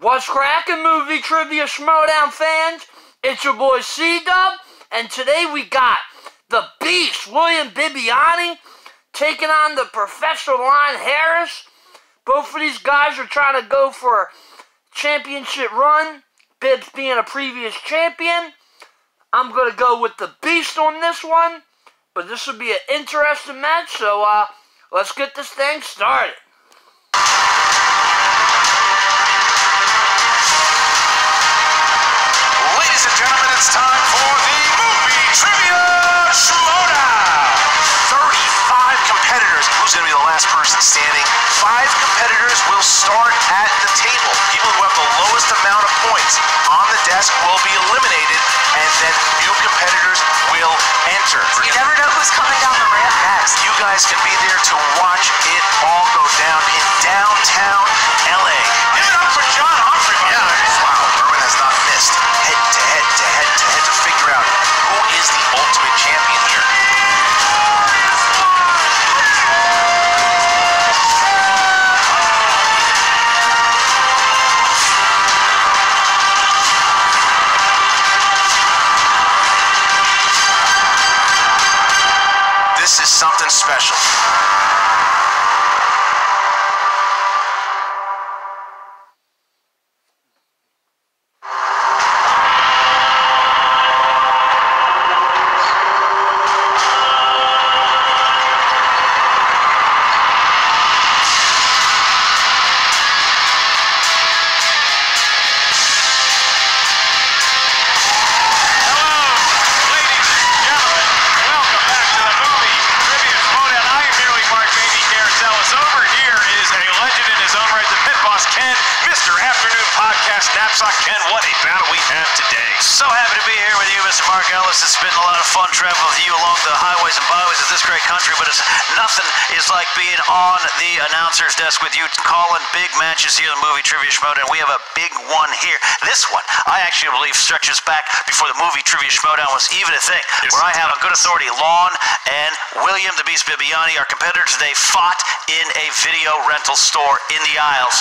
What's crackin', movie trivia Schmoedown fans? It's your boy C-Dub, and today we got the Beast, William Bibbiani, taking on the Professor Lon Harris. Both of these guys are trying to go for a championship run, Bibbs being a previous champion. I'm going to go with the Beast on this one, but this will be an interesting match, so let's get this thing started. Ladies and gentlemen, it's time for the Movie Trivia Schmoedown. 35 competitors. Who's going to be the last person standing? 5 competitors will start at the table. People who have the lowest amount of points on the desk will be eliminated, and then new competitors will enter. You never know who's coming down the ramp next. You guys can be there to watch it all go down in downtown LA. Give it up for John Humphrey. Wow, Irwin has not missed. Head to head to head to head to figure out who is the ultimate champion here. This is something special. Snapshot Ken, what a battle we have today. So happy to be here with you, Mr. Mark Ellis. It's been a lot of fun traveling with you along the highways and byways of this great country, but it's nothing is like being on the announcer's desk with you, calling big matches here in the Movie Trivia Schmoedown. We have a big one here. This one, I actually believe, stretches back before the Movie Trivia Schmoedown was even a thing, where I have a good authority, Lon and William the Beast Bibbiani, our competitors today, fought in a video rental store in the aisles.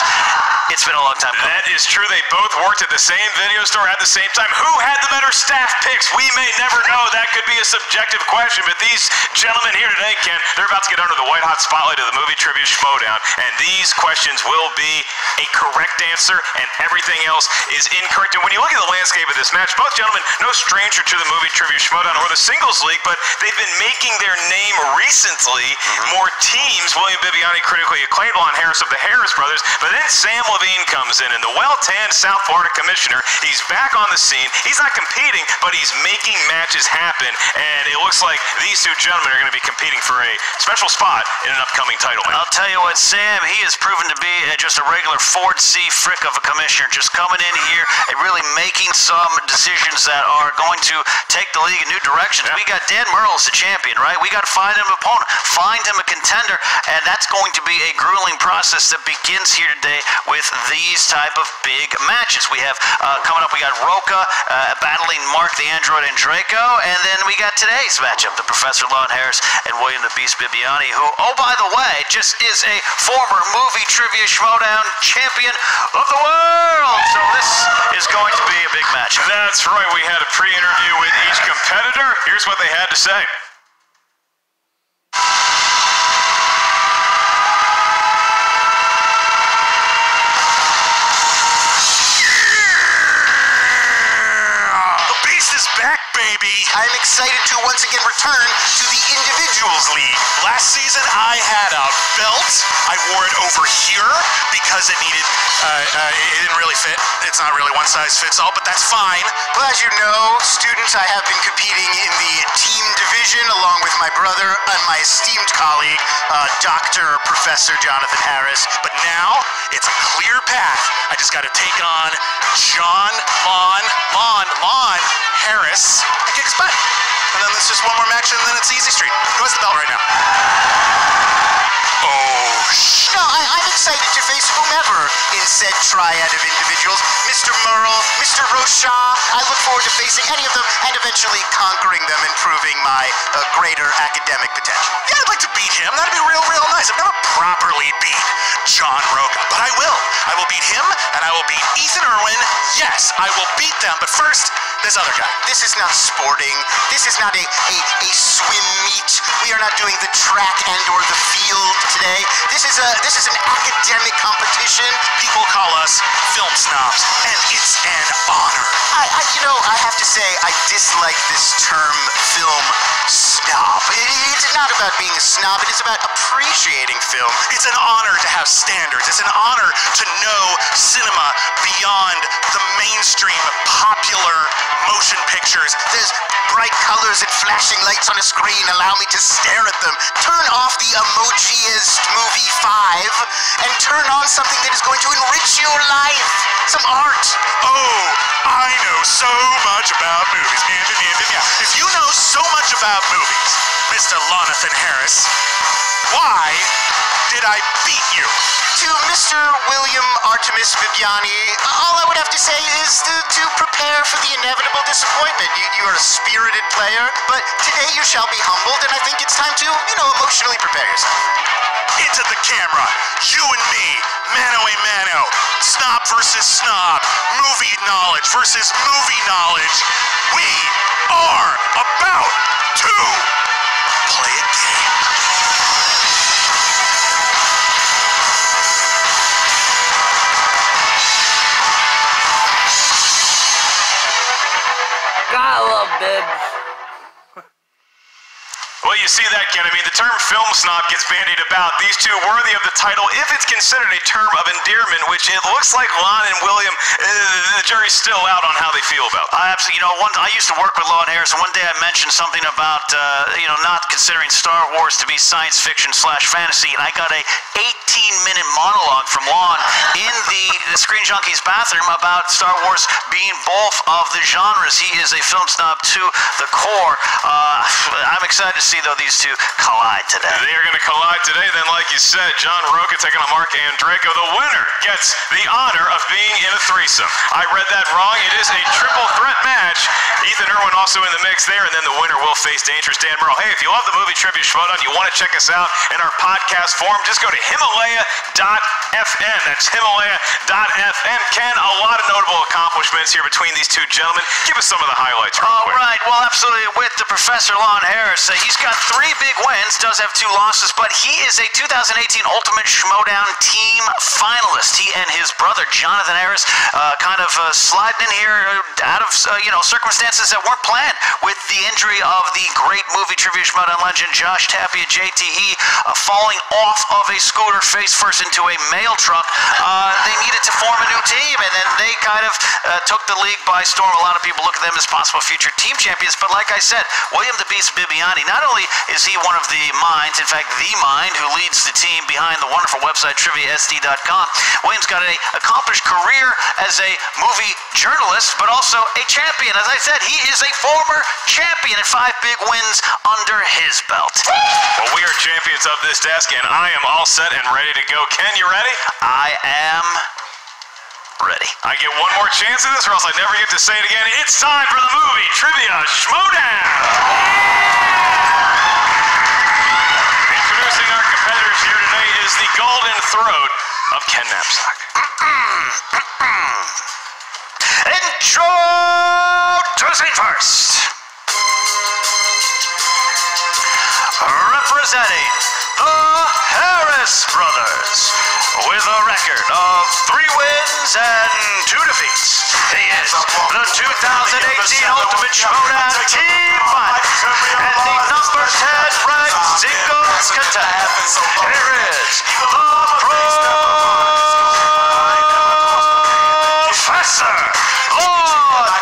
It's been a long time coming. That is true. They both worked at the same video store at the same time. Who had the better staff picks? We may never know. That could be a subjective question, but these gentlemen here today, Ken, they're about to get under the white-hot spotlight of the Movie Trivia Schmoedown, and these questions will be a correct answer, and everything else is incorrect. And when you look at the landscape of this match, both gentlemen, no stranger to the Movie Trivia Schmoedown or the singles league, but they've been making their name recently. More teams, William Bibbiani, critically acclaimed, Lon Harris of the Harris brothers, but then Sam Levine comes in, and the well-tanned South Florida commissioner, he's back on the scene. He's not competing, but he's making matches happen, and it looks like these two gentlemen are going to be competing for a special spot in an upcoming title match. I'll tell you what, Sam, he has proven to be just a regular Ford C. Frick of a commissioner, just coming in here and really making some decisions that are going to take the league in new directions. We got Dan Murrell as the champion, right? We got to find him an opponent, find him a contender, and that's going to be a grueling process that begins here today with these type of big matches. We have coming up, we got Roca battling Mark the Android and Draco, and then we got today's matchup, the Professor Lon Harris and William the Beast Bibbiani, who, oh, by the way, just is a former Movie Trivia Schmoedown champion of the world. So this is going to be a big match. That's right. We had a pre-interview with each competitor. Here's what they had to say. Back, baby! I'm excited to once again return to the Individuals League. Last season, I had a belt. I wore it over here because it needed, it didn't really fit. It's not really one size fits all, but that's fine. Well, as you know, students, I have been competing in the team division along with my brother and my esteemed colleague, Dr. Professor Jonathan Harris. But now, it's a clear path. I just got to take on John Lon Harris and kick his butt. And then there's just one more match, and then it's easy street. Who has the belt right now? Oh, No, I'm excited to face whomever in said triad of individuals. Mr. Merle, Mr. Rochat. I look forward to facing any of them and eventually conquering them and proving my greater academic potential. Yeah, I'd like to beat him. That'd be real nice. I've never properly beat John Roca, but I will. I will beat him, and I will beat Ethan Irwin. Yes, I will beat them, but first, this other guy. This is not sporting. This is not a swim meet. We are not doing the track and or the field today. This is an academic competition. People call us film snobs, and it's an honor. I have to say, I dislike this term film snob. It's not about being a snob. It is about appreciating film. It's an honor to have standards. It's an honor to know cinema beyond the mainstream popular motion pictures. There's bright colors and flashing lights on a screen. Allow me to stare at them. Turn off the emojiest movie 5 and turn on something that is going to enrich your life. Some art. Oh, I know so much about movies. Yeah. If you know so much about movies, Mr. Lonathan Harris, why did I beat you? To Mr. William Artemis Bibbiani, all I would have to say is to prepare for the inevitable disappointment. You are a spirited player, but today you shall be humbled, and I think it's time to, emotionally prepare yourself. Into the camera, you and me, mano a mano, snob versus snob, movie knowledge versus movie knowledge. We are about to play a game. Gotta love Bibbs. Well, you see that, Ken. I mean, the term film snob gets bandied about. These two worthy of the title, if it's considered a term of endearment, which it looks like Lon and William, the jury's still out on how they feel about. Absolutely. I used to work with Lon Harris, and one day I mentioned something about, not considering Star Wars to be science fiction / fantasy, and I got a 18-minute monologue from Lon in the Screen Junkies bathroom about Star Wars being both of the genres. He is a film snob to the core. I'm excited to see, though, these two collide today. They are going to collide today. Then, like you said, John Roca taking on Mark Andreyko. The winner gets the honor of being in a threesome. I read that wrong. It is a triple threat match. Ethan Irwin also in the mix there, and then the winner will face Dangerous Dan Merle. Hey, if you love the movie Trivia Schmoedown, you want to check us out in our podcast form, just go to Himalaya.fm. That's Himalaya.fm. Ken, a lot of notable accomplishments here between these two gentlemen. Give us some of the highlights real quick. All right. Well, absolutely. With the Professor Lon Harris, he's got 3 big wins, does have 2 losses, but he is a 2018 Ultimate Schmoedown team finalist. He and his brother, Jonathan Harris, sliding in here out of, circumstances that weren't planned with the injury of the great movie Trivia Schmoedown legend, Josh Tapia, JTE, falling off of a scooter face first into a mail truck. They needed to form a new team, and then they took the league by storm. A lot of people look at them as possible future team champions, but like I said, William the Beast Bibbiani, not only is he one of the minds, in fact, the mind who leads the team behind the wonderful website TriviaSD.com. William's got an accomplished career as a movie journalist, but also a champion. As I said, he is a former champion and 5 big wins under his belt. Well, we are champions of this desk, and I am all set and ready to go. Ken, you ready? I am ready. I get one more chance at this, or else I never get to say it again. It's time for the movie Trivia Schmoedown. Introducing our competitors here today is the golden throat of Ken Knapsack. Introducing first, representing the Harris brothers with a record of 3 wins and 2 defeats. He is the 2018 Ultimate Schmoedown team finalist and the number 10 ranked singles contender. Here is the Professor Lon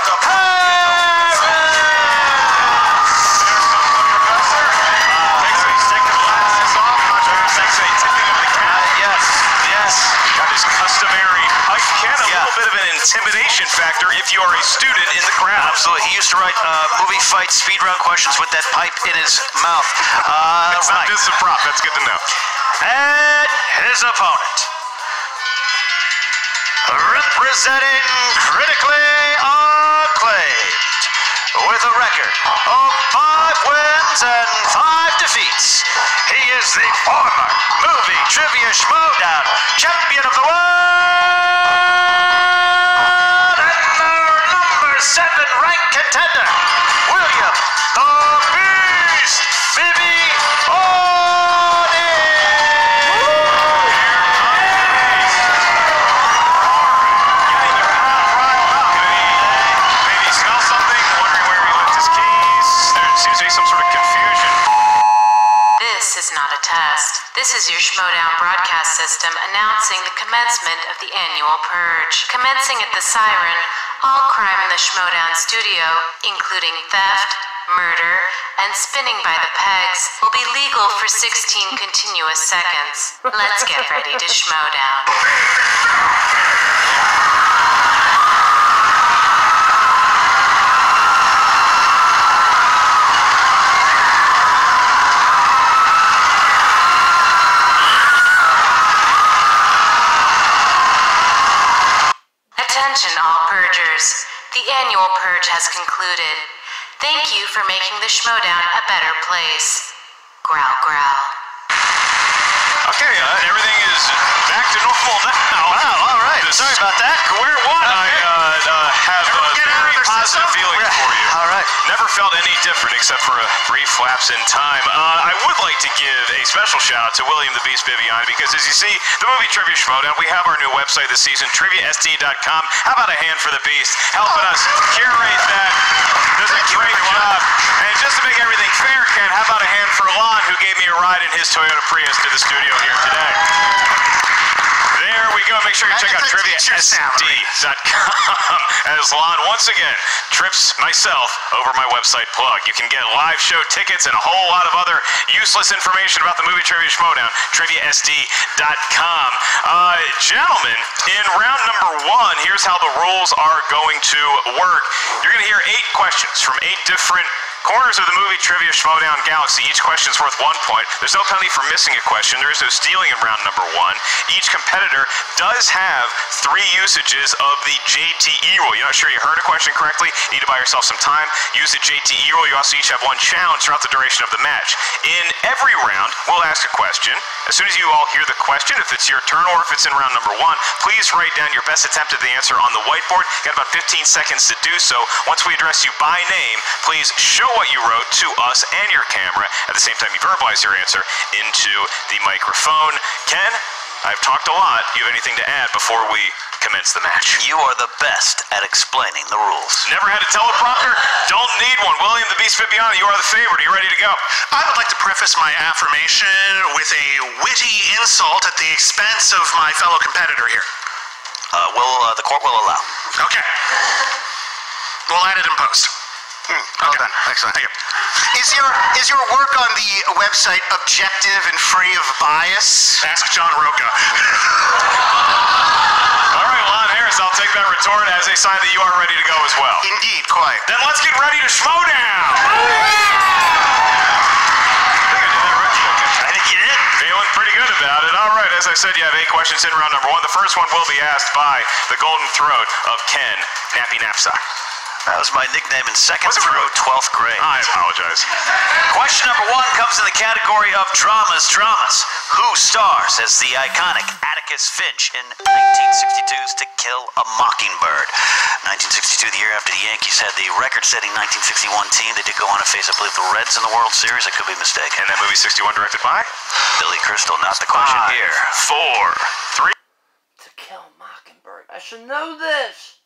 Harris. Got his customary pipe. Ken, a little bit of an intimidation factor if you are a student in the crowd. Absolutely. He used to write movie fight speed round questions with that pipe in his mouth. It's not just a prop. That's good to know. And his opponent, representing critically acclaimed, with a record of 5 wins and 5 defeats, he is the former Movie Trivia Schmoedown Champion of the World and their number 7 ranked contender, William the Beast Bibbiani. Seems to be some sort of confusion. This is not a test. This is your Schmoedown broadcast system announcing the commencement of the annual purge. Commencing at the siren, all crime in the Schmoedown studio, including theft, murder, and spinning by the pegs, will be legal for 16 continuous seconds. Let's get ready to Schmoedown. Attention all purgers. The annual purge has concluded. Thank you for making the Schmoedown a better place. Growl, growl. Okay, everything is back to normal now. Wow, all right. Sorry about that. Square one. I have very positive feelings for you. All right. Never felt any different except for a brief lapse in time. I would like to give a special shout out to William the Beast Bibbiani because, as you see, the Movie Trivia Schmoedown, we have our new website this season, triviasd.com. How about a hand for the Beast helping us curate that? Does a great job. And just to make everything fair, Ken, how about a hand for Lon, who gave me a ride in his Toyota Prius to the studio here today. There we go. Make sure you check out triviasd.com as Lon once again trips myself over my website plug. You can get live show tickets and a whole lot of other useless information about the Movie Trivia Schmoedown, triviasd.com. Gentlemen, in round number 1, here's how the rules are going to work. You're going to hear 8 questions from 8 different corners of the Movie Trivia Schmoedown galaxy. Each question is worth 1 point. There's no penalty for missing a question. There is no stealing in round number 1. Each competitor does have 3 usages of the JTE rule. You're not sure you heard a question correctly? You need to buy yourself some time. Use the JTE rule. You also each have 1 challenge throughout the duration of the match. In every round, we'll ask a question. As soon as you all hear the question, if it's your turn or if it's in round number 1, please write down your best attempt at the answer on the whiteboard. You got about 15 seconds to do so. Once we address you by name, please show what you wrote to us and your camera. At the same time, you verbalize your answer into the microphone. Ken, I've talked a lot. Do you have anything to add before we commence the match? You are the best at explaining the rules. Never had a teleprompter? Don't need one. William the Beast Bibbiani, you are the favorite. Are you ready to go? I would like to preface my affirmation with a witty insult at the expense of my fellow competitor here. The court will allow. Okay. We'll add it in post. Well done. Excellent. Thank you. Is your work on the website objective and free of bias? Ask John Roca. All right, Lon Harris, I'll take that retort as a sign that you are ready to go as well. Indeed, quite. Then let's get ready to Schmoedown! I think you did. Feeling pretty good about it. All right, as I said, you have 8 questions in round number 1. The first one will be asked by the golden throat of Ken Nappy Knapsack. That was my nickname in second Was it through really? 12th grade. I apologize. Question number 1 comes in the category of dramas. Who stars as the iconic Atticus Finch in 1962's To Kill a Mockingbird? 1962, the year after the Yankees had the record-setting 1961 team. They did go on to face, I believe, the Reds in the World Series. I could be mistaken. And that movie 61 directed by? Billy Crystal, not the question 5, here. 4, 3. To Kill a Mockingbird. I should know this.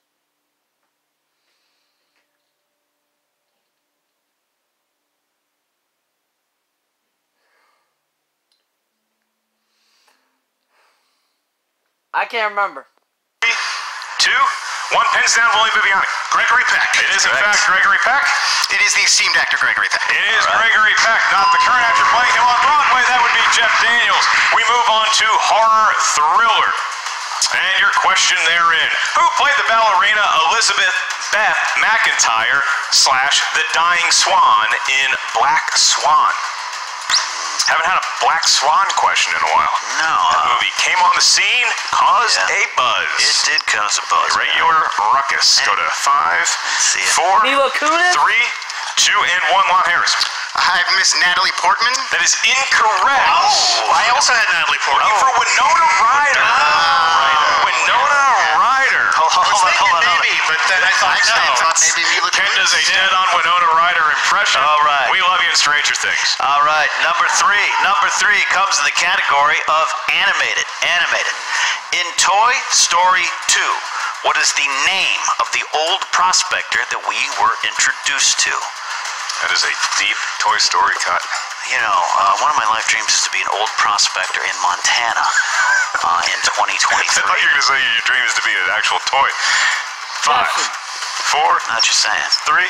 I can't remember. 3, 2, 1. Pens down, William Bibbiani. Gregory Peck. It is, in fact, Gregory Peck. It is the esteemed actor Gregory Peck. It is Gregory Peck, not the current actor playing him on Broadway. That would be Jeff Daniels. We move on to horror thriller. And your question therein. Who played the ballerina Elizabeth Beth McIntyre / the Dying Swan in Black Swan? Haven't had a Black Swan question in a while. No. That movie came on the scene, caused a buzz. It did cause a buzz. Regular ruckus. Go to 5, see it. 4, Mila Kunis? 3, 2, and 1. Lon Harris. I've Miss Natalie Portman. That is incorrect. Oh, I also had Natalie Portman. Looking for Winona Ryder. Winona Ryder. I was thinking maybe, but then I thought no. Maybe Mila Ken does a Kunis. dead-on Winona Ryder impression. All right. We love you in Stranger Things. All right, number three comes in the category of animated. In Toy Story 2, what is the name of the old prospector that we were introduced to? That is a deep Toy Story cut. You know, one of my life dreams is to be an old prospector in Montana in 2023. I thought you were going to say your dream is to be an actual toy. 5, 4, Not just saying. 3,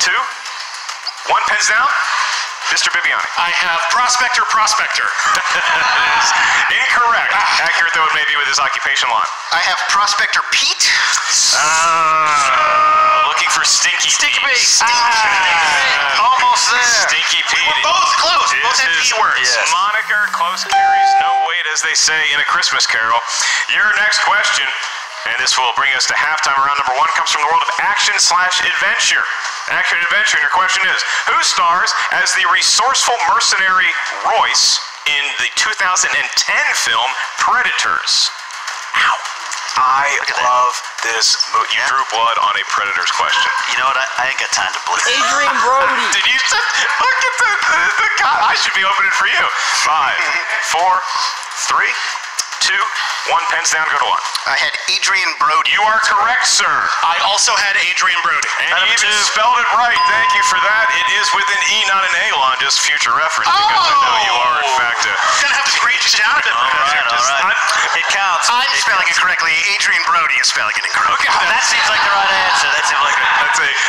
2, 1. Pens down. Mr. Bibbiani. I have Prospector. Incorrect. Accurate though it may be with his occupation line. I have Prospector Pete. Looking for Stinky Pete. Almost there. Stinky Pete. Both close. Both had Is P words. his moniker. Close carries no weight, as they say in A Christmas Carol. Your next question, and this will bring us to halftime. Round number 1 comes from the world of action/adventure. Action adventure, and your question is, who stars as the resourceful mercenary Royce in the 2010 film Predators? Ow. I love this movie. You drew blood on a Predators question. You know what? I ain't got time to bleed. Adrian Brody. Did you just look at the guy? I should be opening for you. 5, 4, 3, 2, 1. Pens down. Go to 1. I had Adrian Brody. You are correct, sir. I also had Adrian Brody. And you even spelled it right. Thank you for that. It is with an E, not an A, Lon, just future reference, because I know you are, in fact, Gonna have to grade you down a bit. All right. It counts. I'm spelling it correctly. Adrian Brody is spelling it incorrectly. Okay. That seems like the right answer. That seems like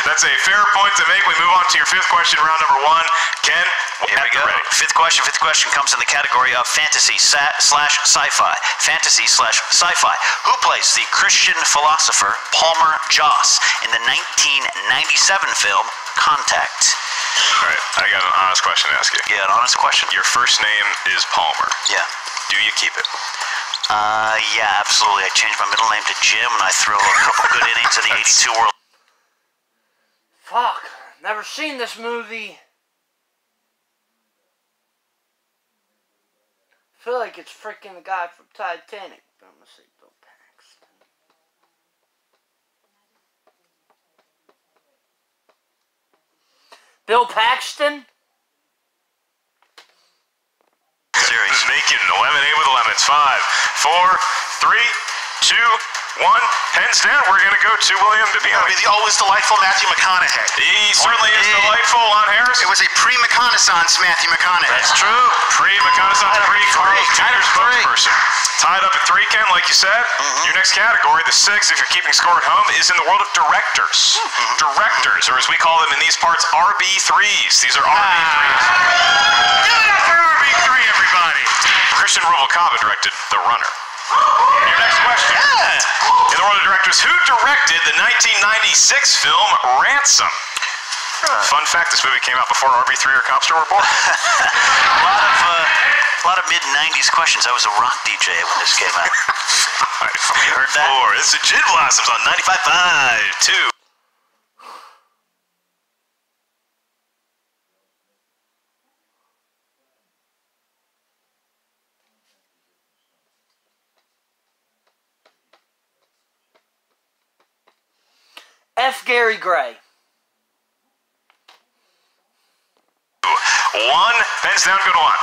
That's a fair point to make. We move on to your 5th question, round number 1. Ken, Here we go. ready. Fifth question comes in the category of fantasy/sci-fi. Fantasy/sci-fi. Who plays the Christian philosopher Palmer Joss in the 1997 film Contact? All right, I got an honest question to ask you. Yeah, an honest question. Your first name is Palmer. Yeah. Do you keep it? Yeah, absolutely. I changed my middle name to Jim, and I threw a couple good innings in the 82 World. Fuck. Never seen this movie. I feel like it's freaking the guy from Titanic. I'm gonna say Bill Paxton. Bill Paxton? Serious. Making lemonade with lemons. 5, 4, 3, 2, 1. Pens down. We're going to go to William Bibbiani. The always delightful Matthew McConaughey. He certainly is delightful. Lon Harris. It was a pre-reconnaissance Matthew McConaughey. That's true. Pre-reconnaissance, pre-Carl Taylor spokesperson. Tied up at 3, Ken, like you said. Your next category, the 6th, if you're keeping score at home, is in the world of directors. Directors, or as we call them in these parts, RB3s. These are RB3s. Give it up for RB3, everybody. Christian Rubalcaba directed The Runner. Your next question. In the world of directors, who directed the 1996 film Ransom? Fun fact, this movie came out before RB3 or Copster were born. A lot of mid-90s questions. I was a rock DJ when this came out. You heard that? It's the Gin Blossoms on 95.5, 2. F. Gary Gray. 1. Pens down, go to 1.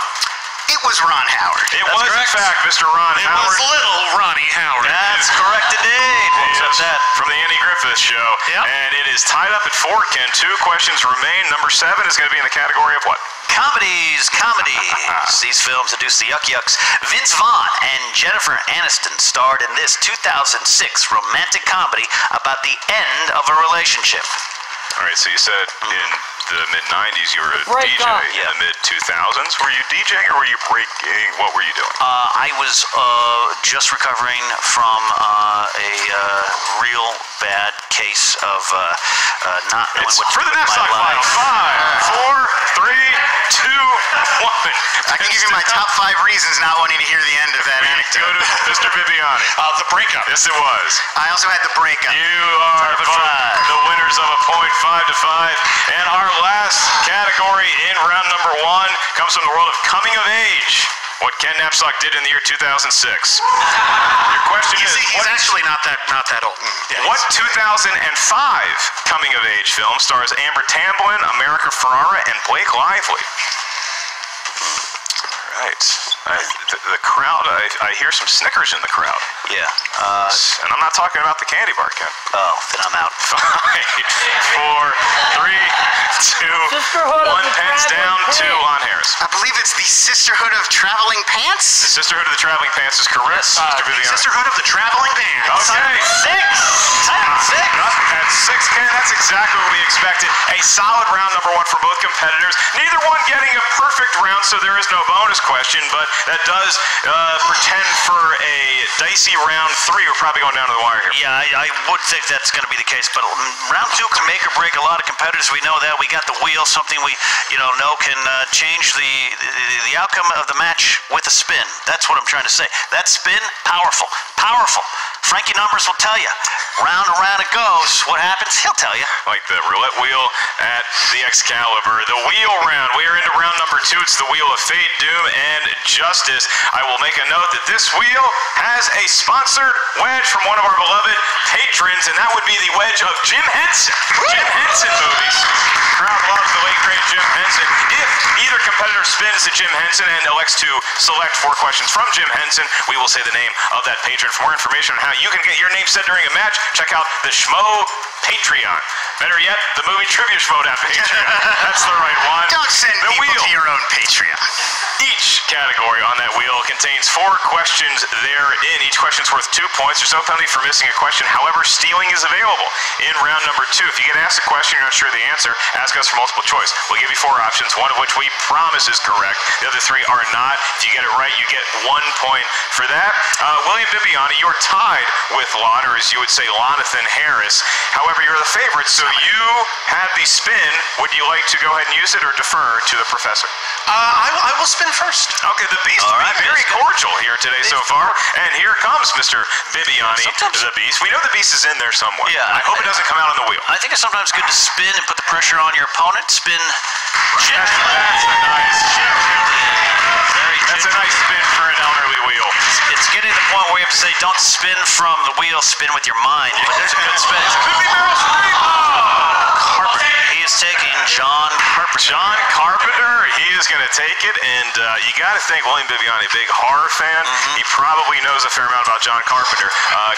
It was Ron Howard. It was, in fact, Mr. Ron It Howard. was little Ronnie Howard. That's correct indeed. We'll accept that. From the Andy Griffith Show. Yep. And it is tied up at 4, Ken. 2 questions remain. Number 7 is going to be in the category of what? Comedies. These films introduced the Yuck Yucks. Vince Vaughn and Jennifer Aniston starred in this 2006 romantic comedy about the end of a relationship. All right, so you said in the mid-90s you were a Break DJ. up. In the mid-2000s, were you DJing or were you breaking? What were you doing? I was just recovering from a real bad case of not knowing It's what to for do the with Knapsack my final. life. 5, 4, 3, 2, 1. I can give you my top 5 reasons not wanting to hear the end of that Go anecdote. to Mr. Bibbiani. The breakup. Yes, it was. I also had the breakup. You are both the winners of a point, 5-5. And our last category in round number 1 comes from the world of coming of age. What Ken Knapsack did in the year 2006. Your question is, He's actually not that old. Yeah, what 2005 coming of age film stars Amber Tamblyn, America Ferrara, and Blake Lively? All right. The crowd, I hear some snickers in the crowd. Yeah. And I'm not talking about the candy bar, Ken. Oh, then I'm out. 5, 4, 3, 2, Sisterhood of 1. the Pens down Traveling to Pants. Lon Harris. I believe it's the Sisterhood of Traveling Pants. The Sisterhood of the Traveling Pants is correct, Mr. Bibbiani. Sisterhood of the Traveling Pants. Okay. 6. Tight 6. At 6, Ken, that's exactly what we expected. A solid round number 1 for both competitors. Neither one getting a perfect round, so there is no bonus question, but that does pretend for a dicey round 3. We're probably going down to the wire here. Yeah, I would think that's going to be the case, but round 2 can make or break a lot of competitors. We know that. We got the wheel, something we know can change the outcome of the match with a spin. That's what I'm trying to say. That spin, powerful. Frankie Numbers will tell you. Round and round it goes. What happens? He'll tell you. Like the roulette wheel at the Excalibur. The wheel round. We are into round number 2. It's the wheel of fate, doom, and justice. I will make a note that this wheel has a sponsored wedge from one of our beloved patrons, and that would be the wedge of Jim Henson. Jim Henson movies. Crowd loves the late great Jim Henson. If either competitor spins to Jim Henson and elects to select 4 questions from Jim Henson, we will say the name of that patron. For more information on how you can get your name said during a match, check out the Schmo Patreon. Better yet, the movie trivia Schmoedown Patreon. That's the right one. Don't send the people wheel. to your own Patreon. Each category on that wheel contains 4 questions therein. Each question's worth 2 points. There's no penalty for missing a question. However, stealing is available in round number 2. If you get asked a question, you're not sure of the answer, ask us for multiple choice. We'll give you 4 options, one of which we promise is correct. The other 3 are not. If you get it right, you get 1 point for that. William Bibbiani, you're tied with Lon, or as you would say, Lonathan Harris. However, you're the favorite, so you had the spin. Would you like to go ahead and use it or defer to the professor? I will spin first. Okay, the Beast All will right, be very cordial here today so far. And here comes Mr. Bibbiani, the Beast. We know the Beast is in there somewhere. Yeah, I hope it doesn't come out on the wheel. I think it's sometimes good to spin and put the pressure on your opponent. Spin gently. That's a nice, Very that's a gently. nice spin for an elderly wheel. It's getting to the point where you have to say, don't spin from the wheel, spin with your mind. There's a good spin. Could be Meryl Streep. Carpenter. He is taking John Carpenter. John Carpenter, he is going to take it, and you got to think William Bibbiani, big horror fan. He probably knows a fair amount about John Carpenter.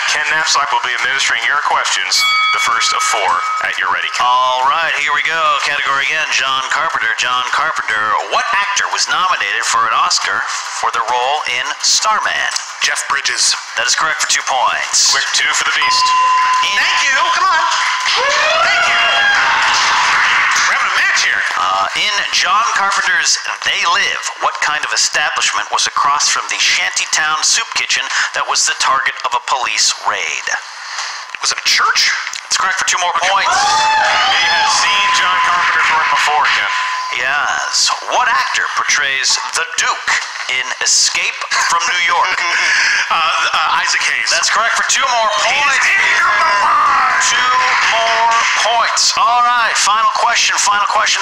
Ken Knapsack will be administering your questions, the first of 4 at your ready. All right, here we go. Category again, John Carpenter. John Carpenter, what actor was nominated for an Oscar for the role in Starman? Jeff Bridges. That is correct for 2 points. Quick 2 for the Beast. Thank you. Come on. Thank you. We're having a match here. In John Carpenter's They Live, what kind of establishment was across from the shantytown soup kitchen that was the target of a police raid? Was it a church? It's correct for 2 more points. He has seen John Carpenter for it before, Ken. Yes. What actor portrays the Duke in Escape from New York? Isaac Hayes. That's correct for 2 more points. 2 more points. All right, final question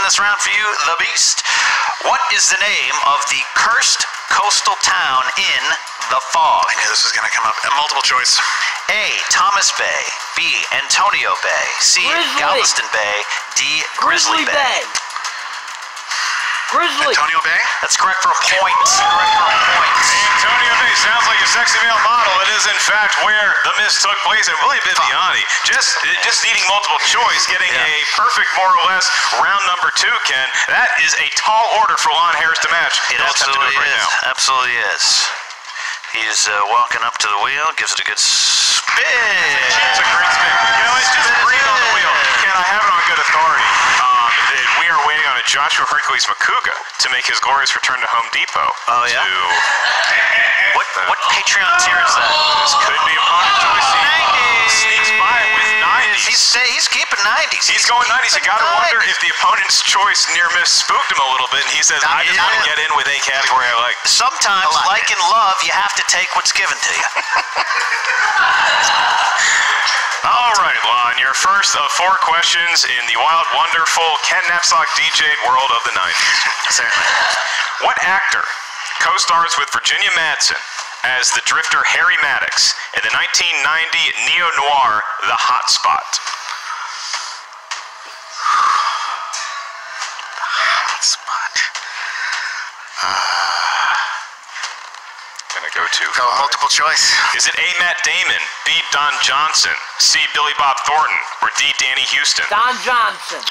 this round for you, the Beast. What is the name of the cursed coastal town in The Fog? I knew this was going to come up. Multiple choice. A, Thomas Bay. B, Antonio Bay. C, Grizzly. Galveston Bay. D, Grizzly Bay. Grizzly. Antonio Bay? That's correct for a point. Antonio Bay sounds like a sexy male model. It is, in fact, where the miss took place. And William Bibbiani, just needing multiple choice, getting a perfect, more or less, round number 2, Ken. That is a tall order for Lon Harris to match. It Don't attempt to do absolutely it right is. now. Absolutely is. He's walking up to the wheel, gives it a good spin. It's a great spin. You know, it's just breathe on the wheel. Ken, I have it on good authority that we are waiting on a Joshua Hercules Makuga to make his glorious return to Home Depot. Oh, yeah? To What Patreon tier is that? This could be a product choice. Sneaks by 90s. He's going 90s. You gotta wonder if the opponent's choice near miss spooked him a little bit, and he says, I just want to get in with a category I like. Sometimes, like in love, you have to take what's given to you. All right, Lon, your first of 4 questions in the wild, wonderful Ken Napzok DJ'd world of the 90s. Certainly. What actor co-stars with Virginia Madsen as the drifter Harry Maddox in the 1990 neo-noir The Hot Spot? Hot Spot. Gonna go to Go multiple choice. Is it A. Matt Damon, B. Don Johnson, C. Billy Bob Thornton, or D. Danny Houston? Don Johnson.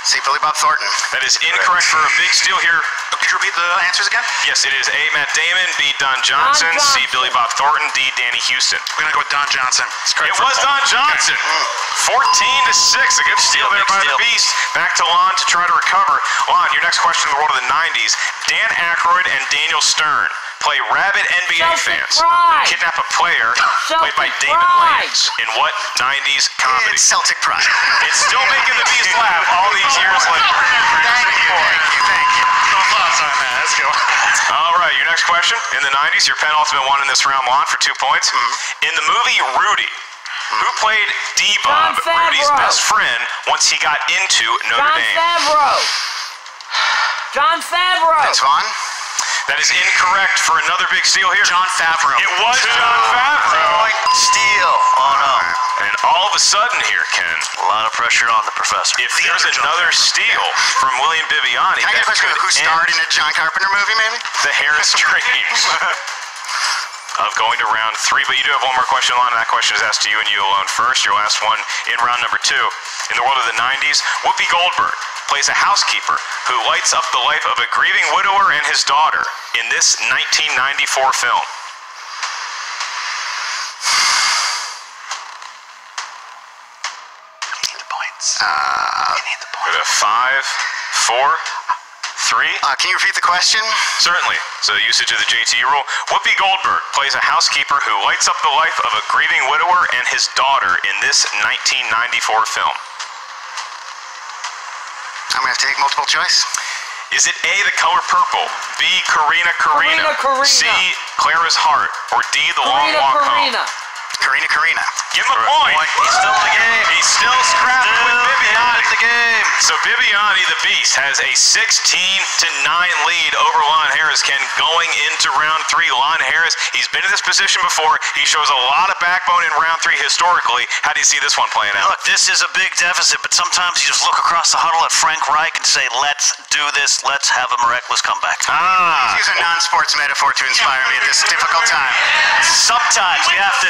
See, Billy Bob Thornton. That is incorrect for a big steal here. Could you repeat the answers again? Yes, it is A. Matt Damon, B. Don Johnson, C. Billy Bob Thornton, D. Danny Houston. We're gonna go with Don Johnson. It was Don Johnson. 14-6. A good steal there by the Beast. Back to Lon to try to recover. Lon, your next question in the world of the 90s. Dan Aykroyd and Daniel Stern play rabid NBA fans who kidnap a player played by Damon Wayans in what 90s comedy? It's Celtic Pride. It's still making the Beast laugh all these years later. Thank you. No thoughts on that. Let's go. All right, your next question. In the 90s, your penultimate one in this round, Lon, for 2 points. In the movie Rudy, who played D-Bob, Rudy's best friend, once he got into Notre Dame? John Favreau. Vince Vaughn. That is incorrect for another big steal here. John Favreau. It was John Favreau. Steal. Oh, no. And all of a sudden here, Ken, A lot of pressure on the professor. if there's another steal from William Bibbiani, Can I get a question? Who starred in a John Carpenter movie, maybe? the Harris dreams of going to round 3. But you do have one more question, Lon, and that question is asked to you and you alone first. Your last one in round number 2. In the world of the 90s, Whoopi Goldberg plays a housekeeper who lights up the life of a grieving widower and his daughter in this 1994 film. Go to 5, 4, 3. Can you repeat the question? Certainly. So usage of the JT rule. Whoopi Goldberg plays a housekeeper who lights up the life of a grieving widower and his daughter in this 1994 film. I'm going to take multiple choice. Is it A, the color purple, B, Karina, C, Clara's heart, or D, the long walk home? Karina. Give him a point. He's still in the game. He's still scrapping with Bibbiani. in the game. So Bibbiani, the Beast, has a 16-9 lead over Lon Harris, Ken, going into round 3. Lon Harris, he's been in this position before. He shows a lot of backbone in round 3 historically. How do you see this one playing out? Look, this is a big deficit, but sometimes you just look across the huddle at Frank Reich and say, let's do this. Let's have a miraculous comeback. Use a non-sports metaphor to inspire me at this difficult time. Sometimes you have to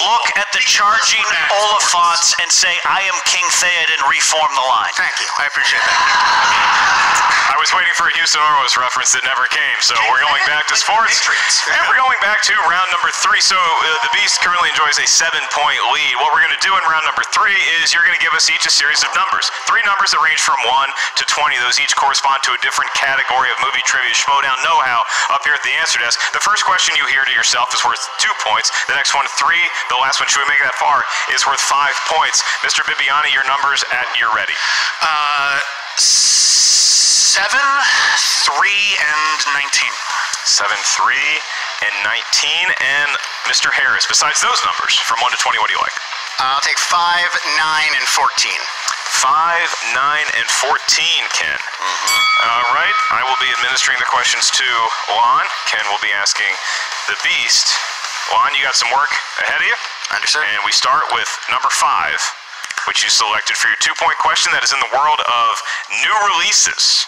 look at the charging Oliphants and say, I am King Theoden, and reform the line. Thank you. I appreciate that. I was waiting for a Houston Oilers reference that never came, so we're going back to sports. And we're going back to round number 3. So the Beast currently enjoys a 7-point lead. What we're going to do in round number 3 is you're going to give us each a series of numbers. 3 numbers that range from 1 to 20. Those each correspond to a different category of movie trivia Schmoedown know-how up here at the answer desk. The first question you hear to yourself is worth 2 points. The next one, 3. The last one, should we make it that far, is worth 5 points. Mr. Bibbiani, your numbers at your ready. 7, 3, and 19. 7, 3, and 19. And Mr. Harris, besides those numbers, from 1 to 20, what do you like? I'll take 5, 9, and 14. 5, 9, and 14, Ken. All right, I will be administering the questions to Lon. Ken will be asking the Beast. Lon, you got some work ahead of you? Understood. And we start with number 5, which you selected for your 2-point question. That is in the world of new releases.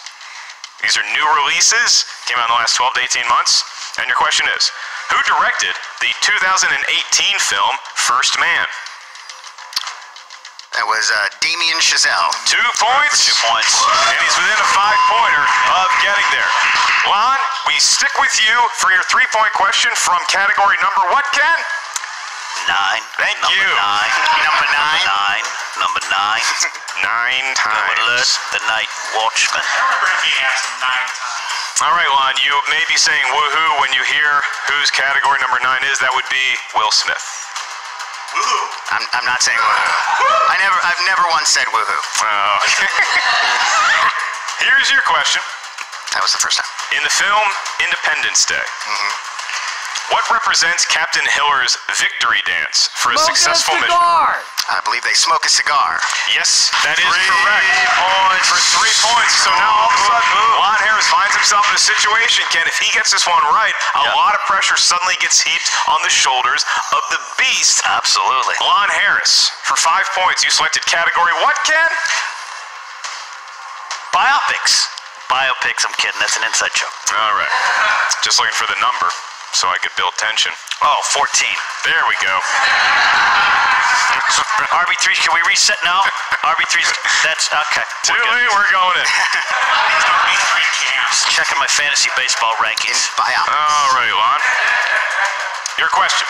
These are new releases, came out in the last 12 to 18 months. And your question is, who directed the 2018 film First Man? That was Damien Chazelle. 2 points. 2 points. And he's within a 5-pointer of getting there. Lon, we stick with you for your 3-point question from category number what, Ken? 9. Thank Number you. 9. Number 9. Number 9. 9 times. Alert the night watchman. I remember him being asked 9 times. All right, Lon, you may be saying woohoo when you hear whose category number 9 is. That would be Will Smith. Woohoo. I'm not saying woohoo. I've never once said woohoo. Okay. Here's your question. That was the first time. In the film Independence Day, what represents Captain Hiller's victory dance for a successful mission? I believe they smoke a cigar. Yes, that is correct. 3 points for 3 points. So now all of a sudden, Lon Harris finds himself in a situation, Ken, if he gets this one right, a lot of pressure suddenly gets heaped on the shoulders of the beast. Absolutely. Lon Harris, for 5 points, you selected category what, Ken? Biopics. Biopics, I'm kidding. That's an inside joke. All right. Just looking for the number so I could build tension. Oh, 14. There we go. RB3, can we reset now? RB3, that's okay. Too late, we're going in. Just checking my fantasy baseball rankings. All right, Lon. Your question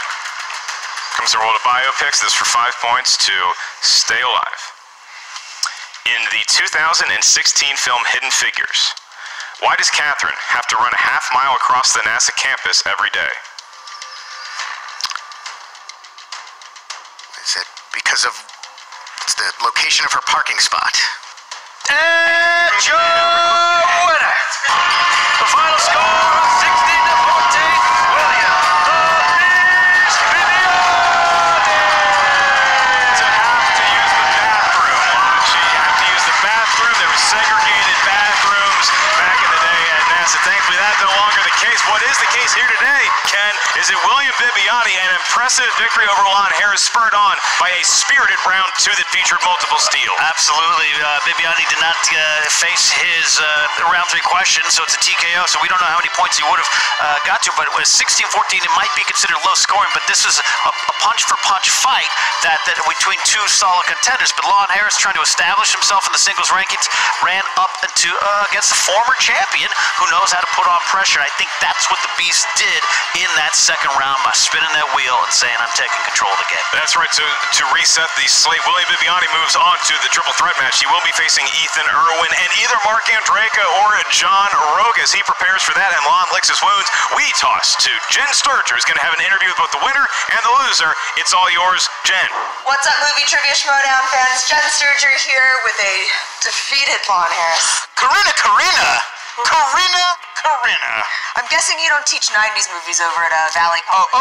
comes to the world of biopics. This is for 5 points to stay alive. In the 2016 film Hidden Figures, why does Catherine have to run a half-mile across the NASA campus every day? Is it because of the location of her parking spot? And your winner. The final score, 16-14. William the Beast Bibbiani. To have to use the bathroom, Lon. She had to use the bathroom. There were segregated bathrooms back in the day at NASA. Thankfully, that's no longer the case. What is the case here today, Ken, is that William Bibbiani, an impressive victory over Lon Harris, spurred on by a spirited round 2 that featured multiple steals. Absolutely. Bibbiani did not face his round 3 question, so it's a TKO, so we don't know how many points he would have got to, but it was 16-14. It might be considered low scoring, but this is a punch-for-punch fight that between 2 solid contenders. But Lon Harris, trying to establish himself in the singles rankings, ran up into against the former champion who knows how to put on pressure. I think that's what the Beast did in that second round by spinning that wheel and saying, I'm taking control of the game. That's right. So to reset the slate, William Bibbiani moves on to the triple threat match. He will be facing Ethan Irwin and either Mark Andreyka or John Rogue as he prepares for that, and Lon licks his wounds. We toss to Jen Sturger, who's going to have an interview with both the winner and the loser. It's all yours, Jen. What's up, movie trivia Schmoedown fans? Jen Sturger here with a defeated Lon Harris. Corinna. I'm guessing you don't teach 90s movies over at Valley College.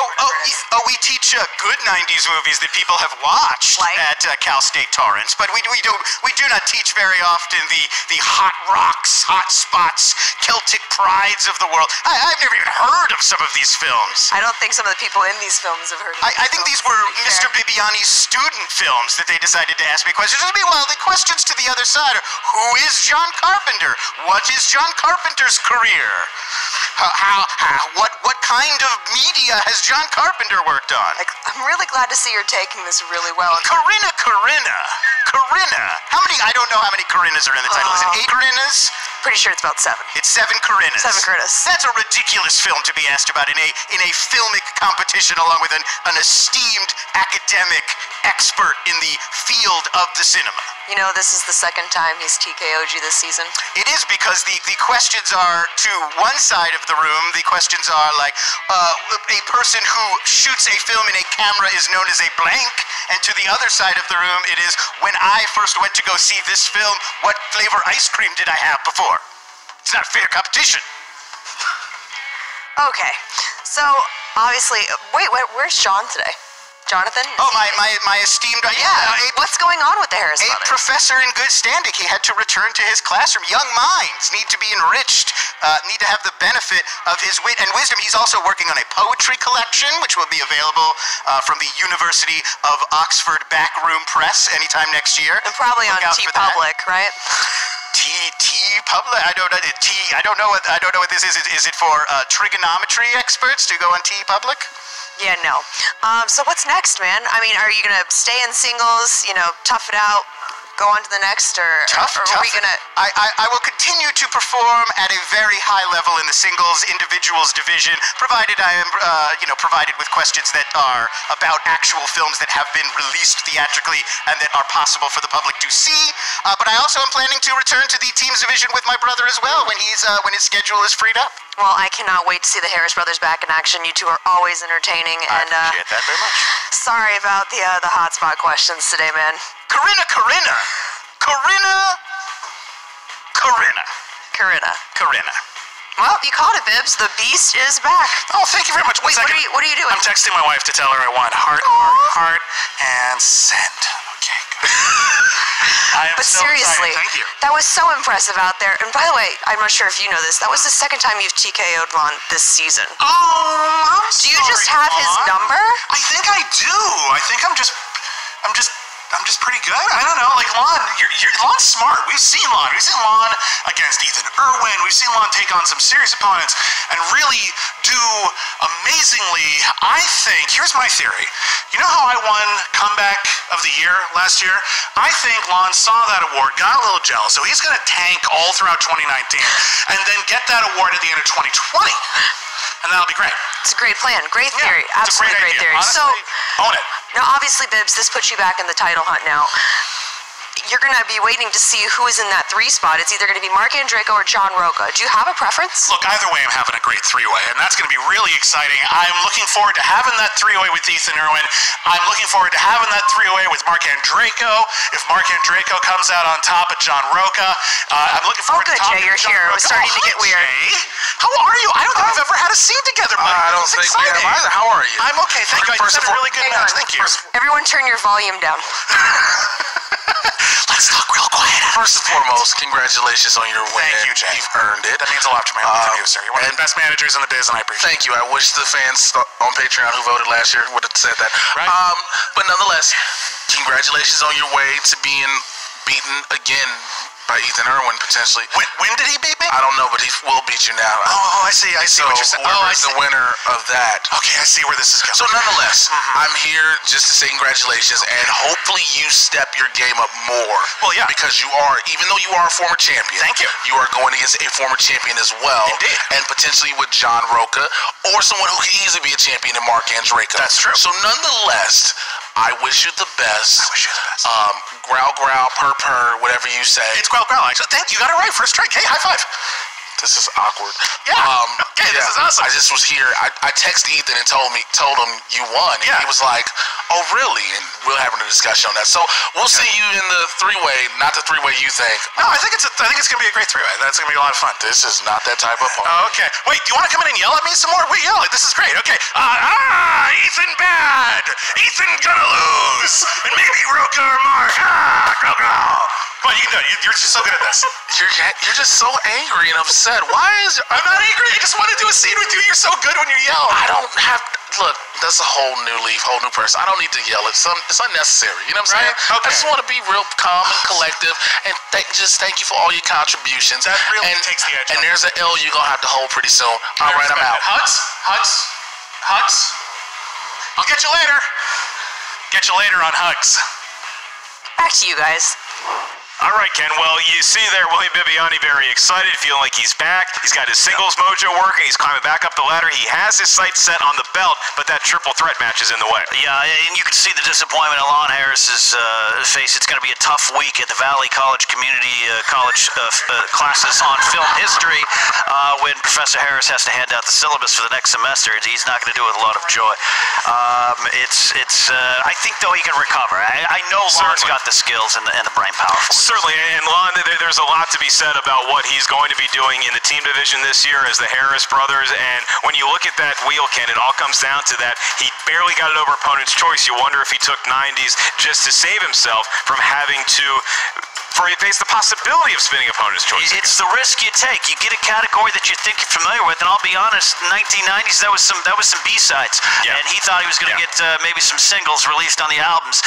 We teach good 90s movies that people have watched at Cal State Torrance, but we do not teach very often the hot rocks, hot spots, Celtic prides of the world. I've never even heard of some of these films. I don't think some of the people in these films have heard of I think these were Mr. Bibbiani's student films that they decided to ask me questions. Meanwhile, the questions to the other side are, who is John Carpenter? What is John Carpenter's career? What kind of media has John Carpenter worked on? I'm really glad to see you're taking this really well. Corinna. How many? I don't know how many Corinnas are in the title. Is it 8 Corinnas? Pretty sure it's about 7. It's 7 Corinnas. 7 Corinnas. That's a ridiculous film to be asked about in a filmic competition along with an esteemed academic expert in the field of the cinema. You know, this is the second time he's TKO'd you this season. It is because the questions are to one side of the room. The questions are like, a person who shoots a film in a camera is known as a blank, and to the other side of the room, it is, when I first went to go see this film, what flavor ice cream did I have before? It's not fair competition. Okay, so obviously, where's John today? Jonathan? My esteemed... What's going on with the Harris brothers? A professor in good standing. He had to return to his classroom. Young minds need to be enriched, need to have the benefit of his wit and wisdom. He's also working on a poetry collection, which will be available from the University of Oxford Backroom Press anytime next year. And probably on T-Public, right? T-Public? I don't know what this is. Is it for trigonometry experts to go on T-Public? Yeah, no. So what's next, man? I mean, are you gonna stay in singles, tough it out, go on to the next, or are we gonna... I will continue to perform at a very high level in the singles individuals division, provided I am, provided with questions that are about actual films that have been released theatrically and that are possible for the public to see. But I also am planning to return to the teams division with my brother as well when his schedule is freed up. Well, I cannot wait to see the Harris brothers back in action. You two are always entertaining. I appreciate that very much. Sorry about the hotspot questions today, man. Corinna. Well, you caught it, Bibbs. The beast is back. Oh, thank you very much. Wait, what are you doing? I'm texting my wife to tell her I want heart, and send. Okay, good. I am But so seriously, excited. Thank you. that was so impressive out there. And by the way, I'm not sure if you know this, that was the second time you've TKO'd Lon this season. Oh, I'm Do you just have his number? I think I do. I think I'm just pretty good. I don't know. Like Lon, Lon's smart. We've seen Lon. We've seen Lon against Ethan Irwin. We've seen Lon take on some serious opponents and really do amazingly. I think, here's my theory. You know how I won Comeback of the Year last year? I think Lon saw that award, got a little jealous, so he's going to tank all throughout 2019 and then get that award at the end of 2020. And that'll be great. It's a great plan. Great theory. Yeah, it's Absolutely a great idea. theory. Honestly, So, own it. now obviously, Bibbs, this puts you back in the title hunt now. You're going to be waiting to see who is in that 3 spot. It's either going to be Mark Andreyko or John Roca. Do you have a preference? Look, either way, I'm having a great 3-way, and that's going to be really exciting. I'm looking forward to having that 3-way with Ethan Irwin. I'm looking forward to having that 3-way with Mark Andreyko. If Mark Andreyko comes out on top of John Roca, I'm looking forward good, to talking Jay, you're to John here. It Roca. was starting to get weird. Jay. How are you? I don't think we've ever had a scene together, buddy. I don't This is think we have exciting. either. How are you? I'm okay, thank you. I just had a really good match. Thank you. Everyone turn your volume down. Let's talk real quiet. First and foremost, congratulations on your win. Thank you, Jay. You've earned it. That means a lot to me. I'm you, sir. You're one of the best managers in the biz, and I appreciate it. Thank you. I wish the fans on Patreon who voted last year would have said that. Right. But nonetheless, congratulations on your way to being beaten again by Ethan Irwin, potentially. When did he beat me? I don't know, but he will beat you now. Oh, I see. I see So what you're saying. Oh, I whoever's see. the winner of that. Okay, I see where this is going. So nonetheless, I'm here just to say congratulations, and hopefully you step your game up more. Well, yeah. Because you are, even though you are a former champion, Thank you. You are going against a former champion as well. Indeed. And potentially with John Roca, or someone who could easily be a champion in Mark Andreyko. That's true. So nonetheless, I wish you the best. I wish you the best. Growl, growl, purr, purr, whatever you say. It's growl, growl. Actually, thank you. You got it right. First strike. Hey, high five. This is awkward. Yeah. Okay, this is awesome. I just was here. I texted Ethan and told him you won. And Yeah. he was like, oh, really? And we're having a discussion on that. So we'll see you in the 3-way, not the 3-way you think. No, I think it's gonna be a great 3-way. That's gonna be a lot of fun. This is not that type of fun. Okay. Wait, do you want to come in and yell at me some more? We yell. This is great. Okay. Ethan bad. Ethan gonna lose. And maybe Roca or Mark. Growl, growl. Come on, you can do it. You're just so good at this. You're just so angry and upset. Why is... I'm not angry. I just want to do a scene with you. You're so good when you yell. I don't have... Look, that's a whole new leaf, whole new person. I don't need to yell. It's unnecessary. You know what I'm saying? Right. Okay. I just want to be real calm and collective, and just thank you for all your contributions. That really takes the edge And off. there's an L you're going to have to hold pretty soon. All right, I'm out. Hugs. I'll get you later. Get you later on Hugs. Back to you guys. All right, Ken. Well, you see there, William Bibbiani very excited, feeling like he's back. He's got his singles mojo working. He's climbing back up the ladder. He has his sights set on the belt, but that triple threat match is in the way. Yeah, and you can see the disappointment on Lon Harris's face. It's going to be a tough week at the Valley College Community College classes on film history when Professor Harris has to hand out the syllabus for the next semester. He's not going to do it with a lot of joy. I think, though, he can recover. I know Lon's got the skills and the brain power for it. Certainly, and Lon, there's a lot to be said about what he's going to be doing in the team division this year as the Harris brothers, and when you look at that wheel, Ken, it all comes down to that. He barely got it over opponent's choice. You wonder if he took 90s just to save himself from having to face the possibility of spinning opponent's choice. It's the risk you take. You get a category that you think you're familiar with, and I'll be honest, 1990s, that was some B-sides, Yeah. and he thought he was going to get maybe some singles released on the albums.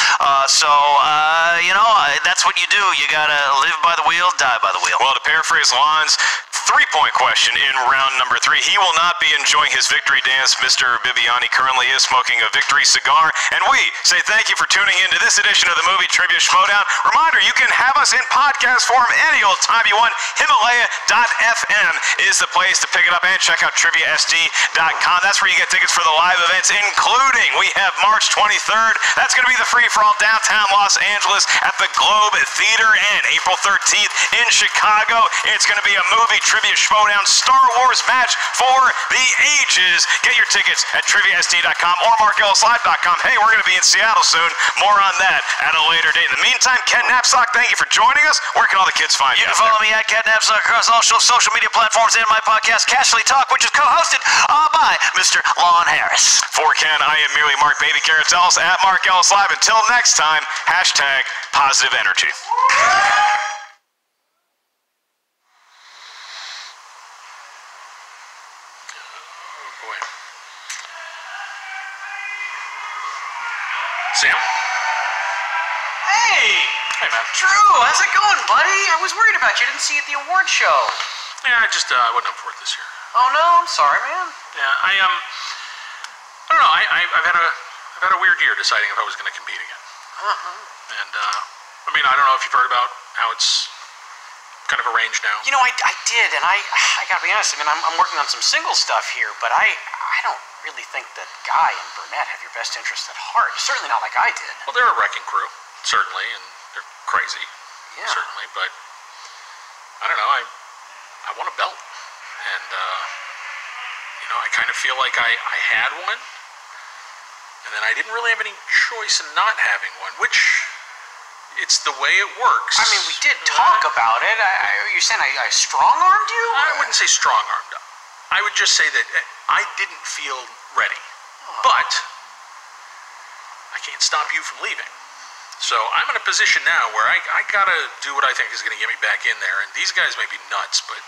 That's what you do. You got to live by the wheel, die by the wheel. Well, to paraphrase Lon's 3-point question in round number 3, he will not be enjoying his victory dance. Mr. Bibbiani currently is smoking a victory cigar, and we say thank you for tuning in to this edition of the Movie Trivia Schmoedown. Reminder, you can have us in podcast form any old time you want. Himalaya.fm is the place to pick it up, and check out TriviaSD.com. That's where you get tickets for the live events, including we have March 23rd. That's going to be the free-for-all downtown Los Angeles at the Globe Theater, and April 13th in Chicago. It's going to be a movie Trivia Schmoedown Star Wars match for the ages. Get your tickets at triviasd.com or markellislive.com. Hey, we're going to be in Seattle soon. More on that at a later date. In the meantime, Ken Knapsack, thank you for joining us. Where can all the kids find you? You can follow me at Ken Knapsack across all social media platforms and my podcast, Casually Talk, which is co-hosted by Mr. Lon Harris. For Ken, I am merely Mark Baby Carrots Ellis at Mark Ellis Live. Until next time, hashtag positive energy. Boy. Sam? Hey! Hey, man. Drew, how's it going, buddy? I was worried about you. Didn't see you at the award show. Yeah, I wasn't up for it this year. Oh no, I'm sorry, man. Yeah, I don't know. I've had a weird year deciding if I was going to compete again. And I mean, I don't know if you've heard about how it's kind of arranged now. You know, I did, and I gotta be honest. I mean, I'm working on some single stuff here, but I don't really think that Guy and Burnett have your best interest at heart. Certainly not like I did. Well, they're a wrecking crew, certainly, and they're crazy, Yeah. certainly. But I don't know. I want a belt, and you know, I kind of feel like I had one, and then I didn't really have any choice in not having one, which it's the way it works. I mean, we did talk about it. You're saying I strong-armed you? I wouldn't say strong-armed. I would just say that I didn't feel ready. But I can't stop you from leaving. So I'm in a position now where I gotta do what I think is gonna get me back in there. And these guys may be nuts, but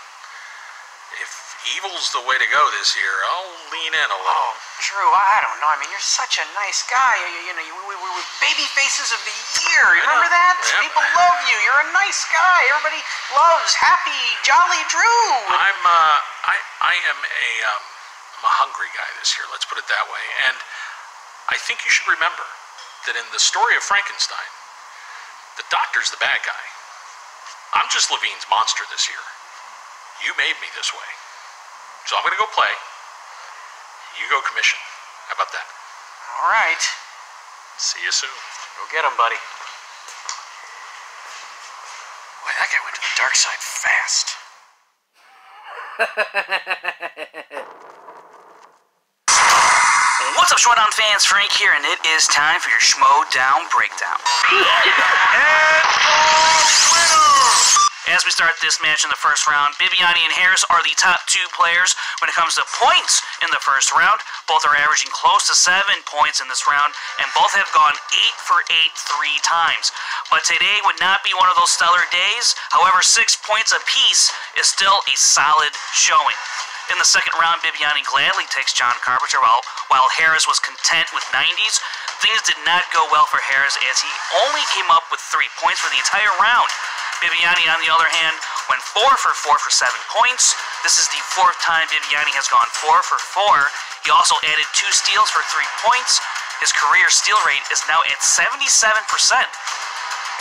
if evil's the way to go this year, I'll lean in a little. Oh, Drew, I don't know. I mean, you're such a nice guy. You know, we were baby faces of the year. You remember that? Yeah. People love you. You're a nice guy. Everybody loves happy, jolly Drew. I'm a hungry guy this year, let's put it that way. And I think you should remember that in the story of Frankenstein, the doctor's the bad guy. I'm just Levine's monster this year. You made me this way. So I'm gonna go play. You go commission. How about that? All right. See you soon. Go get him, buddy. Boy, that guy went to the dark side fast. What's up, Schmoedown fans? Frank here, and it is time for your Schmoedown breakdown. As we start this match in the first round, Bibbiani and Harris are the top two players when it comes to points in the first round. Both are averaging close to 7 points in this round, and both have gone 8 for 8 3 times. But today would not be one of those stellar days. However, 6 points apiece is still a solid showing. In the second round, Bibbiani gladly takes John Carpenter, while Harris was content with 90s. Things did not go well for Harris, as he only came up with 3 points for the entire round. Bibbiani, on the other hand, went 4 for 4 for 7 points. This is the 4th time Bibbiani has gone 4 for 4. He also added 2 steals for 3 points. His career steal rate is now at 77%.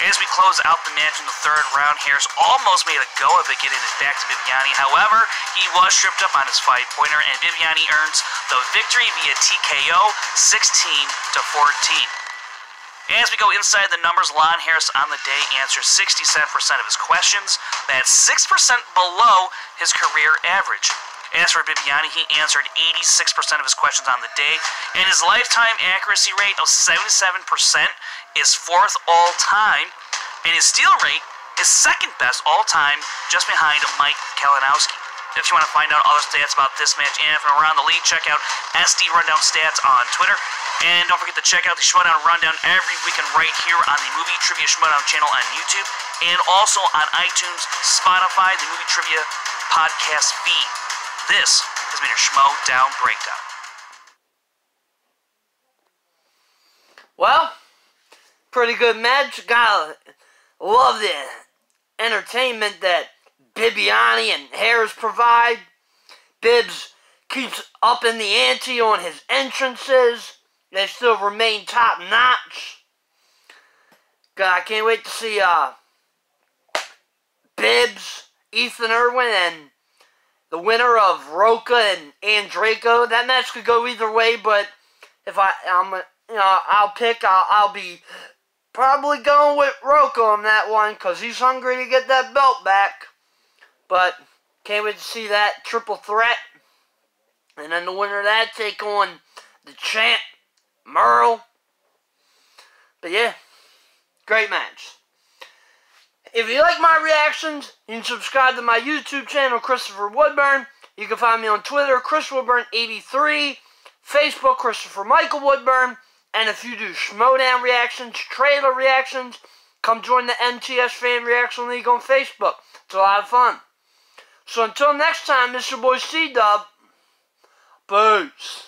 As we close out the match in the third round, Harris almost made a go of it getting it back to Bibbiani. However, he was tripped up on his 5-pointer, and Bibbiani earns the victory via TKO 16-14. As we go inside the numbers, Lon Harris on the day answers 67% of his questions. That's 6% below his career average. As for Bibbiani, he answered 86% of his questions on the day, and his lifetime accuracy rate of 77% is 4th all-time, and his steal rate is 2nd best all-time, just behind Mike Kalinowski. If you want to find out other stats about this match and from around the league, check out SD Rundown Stats on Twitter. And don't forget to check out the Schmoedown Rundown every weekend right here on the Movie Trivia Schmoedown channel on YouTube, and also on iTunes, Spotify, the Movie Trivia podcast feed. This has been your Schmoedown Breakdown. Well, pretty good match. Gotta love the entertainment that Bibbiani and Harris provide. Bibbs keeps upping the ante on his entrances. They still remain top notch. God, I can't wait to see Bibbs, Ethan Irwin, and the winner of Roca and Andreyko. That match could go either way, but if I'll be probably going with Roca on that one, because he's hungry to get that belt back. But Can't wait to see that triple threat. And then the winner of that take on the champ, Merle. But yeah, great match. If you like my reactions, you can subscribe to my YouTube channel, Christopher Woodburn. You can find me on Twitter, Chris Woodburn83, Facebook, Christopher Michael Woodburn. And if you do Schmoedown reactions, trailer reactions, come join the MTS Fan Reaction League on Facebook. It's a lot of fun. So until next time, Mr. Boy C-Dub, peace.